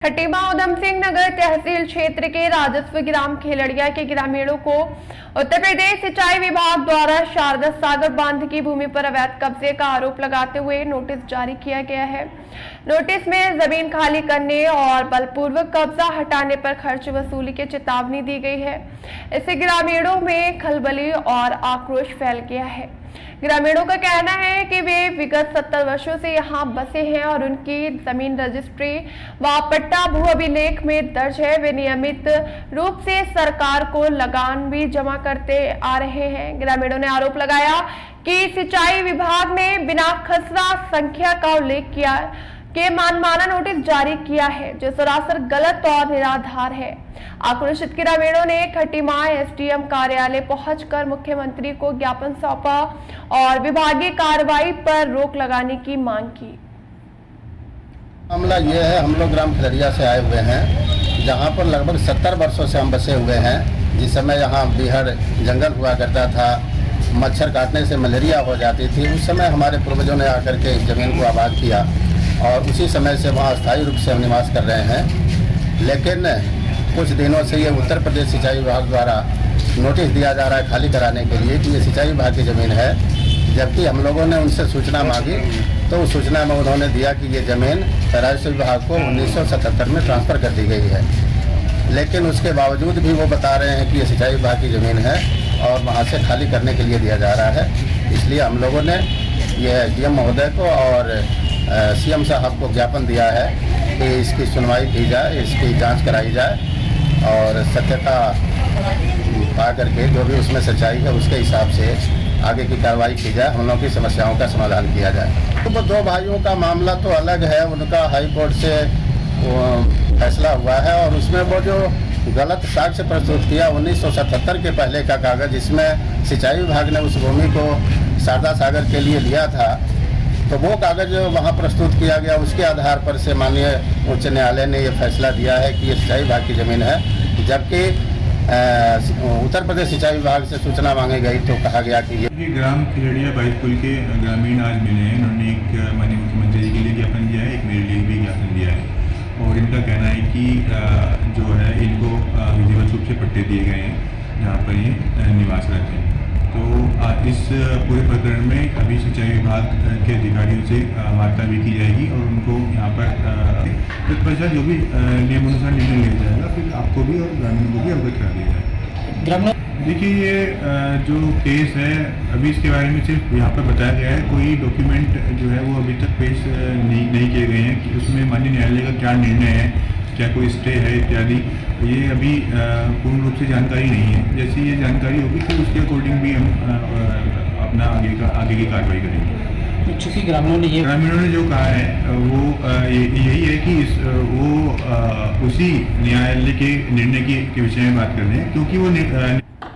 खटीमा उधम सिंह नगर तहसील क्षेत्र के राजस्व ग्राम खेलड़िया के ग्रामीणों को उत्तर प्रदेश सिंचाई विभाग द्वारा शारदा सागर बांध की भूमि पर अवैध कब्जे का आरोप लगाते हुए नोटिस जारी किया गया है। नोटिस में जमीन खाली करने और बलपूर्वक कब्जा हटाने पर खर्च वसूली की चेतावनी दी गई है। इससे ग्रामीणों में खलबली और आक्रोश फैल गया है। ग्रामीणों का कहना है कि वे विगत 70 वर्षों से यहां बसे हैं और उनकी जमीन रजिस्ट्री व पट्टा भू अभिलेख में दर्ज है। वे नियमित रूप से सरकार को लगान भी जमा करते आ रहे हैं। ग्रामीणों ने आरोप लगाया कि सिंचाई विभाग ने बिना खसरा संख्या का उल्लेख किया के मनमाना नोटिस जारी किया है, जो सरासर गलत और निराधार है। आक्रोशित ग्रामीणों ने खटीमा एसडीएम कार्यालय पहुंचकर मुख्यमंत्री को ज्ञापन सौंपा और विभागीय कार्रवाई पर रोक लगाने की मांग की। मामला ये है, हम लोग ग्राम खेलड़िया से आए हुए हैं, जहाँ पर लगभग 70 वर्षों से हम बसे हुए हैं। जिस समय यहाँ बीहड़ जंगल हुआ करता था, मच्छर काटने से मलेरिया हो जाती थी, उस समय हमारे पूर्वजों ने आकर के इस जमीन को आबाद किया और उसी समय से वहाँ स्थायी रूप से हम निवास कर रहे हैं। लेकिन कुछ दिनों से ये उत्तर प्रदेश सिंचाई विभाग द्वारा नोटिस दिया जा रहा है खाली कराने के लिए कि ये सिंचाई विभाग की ज़मीन है, जबकि हम लोगों ने उनसे सूचना मांगी तो उस सूचना में उन्होंने दिया कि ये ज़मीन राजस्व विभाग को 1977 में ट्रांसफ़र कर दी गई है। लेकिन उसके बावजूद भी वो बता रहे हैं कि ये सिंचाई विभाग की ज़मीन है और वहाँ से खाली करने के लिए दिया जा रहा है। इसलिए हम लोगों ने यह डीएम महोदय को और सीएम साहब को ज्ञापन दिया है कि इसकी सुनवाई की जाए, इसकी जांच कराई जाए और सत्यता पा करके जो भी उसमें सच्चाई है उसके हिसाब से आगे की कार्रवाई की जाए, हम लोगों की समस्याओं का समाधान किया जाए। तो वो दो भाइयों का मामला तो अलग है, उनका हाई कोर्ट से फैसला हुआ है और उसमें वो जो गलत साक्ष्य प्रस्तुत किया 1977 के पहले का कागज़, जिसमें सिंचाई विभाग ने उस भूमि को शारदा सागर के लिए लिया था, तो वो कागज़ वहाँ प्रस्तुत किया गया। उसके आधार पर से माननीय उच्च न्यायालय ने ये फैसला दिया है कि ये सिंचाई विभाग की ज़मीन है, जबकि उत्तर प्रदेश सिंचाई विभाग से सूचना मांगी गई तो कहा गया कि ये ग्राम खेलड़िया बाईपुल के ग्रामीण आज मिले हैं। उन्होंने एक माननीय मुख्यमंत्री जी के लिए ज्ञापन दिया है, एक मेरे लिए भी ज्ञापन दिया है और इनका कहना है कि जो है इनको विधिवत रूप से पट्टे दिए गए हैं जहाँ पर ये निवास करते हैं। तो इस पूरे प्रकरण में अभी सिंचाई विभाग के अधिकारियों से वार्ता भी की जाएगी और उनको यहाँ पर तत्पश्चात जो भी नियमानुसार निर्णय लिया जाएगा, फिर आपको भी और ग्रामीणों को भी अवगत करा दिया जाएगा। देखिए, ये जो केस है अभी इसके बारे में सिर्फ यहाँ पर बताया गया है, कोई डॉक्यूमेंट जो है वो अभी तक पेश नहीं किए गए हैं कि उसमें माननीय न्यायालय का क्या निर्णय है, क्या कोई स्टे है इत्यादि, ये अभी पूर्ण रूप से जानकारी नहीं है। जैसे ये जानकारी होगी तो उसके अकॉर्डिंग भी हम अपना आगे की कार्रवाई करेंगे। चूँकि ग्रामीणों ने जो कहा है वो यही है कि वो उसी न्यायालय के निर्णय के विषय में बात कर रहे हैं, क्योंकि वो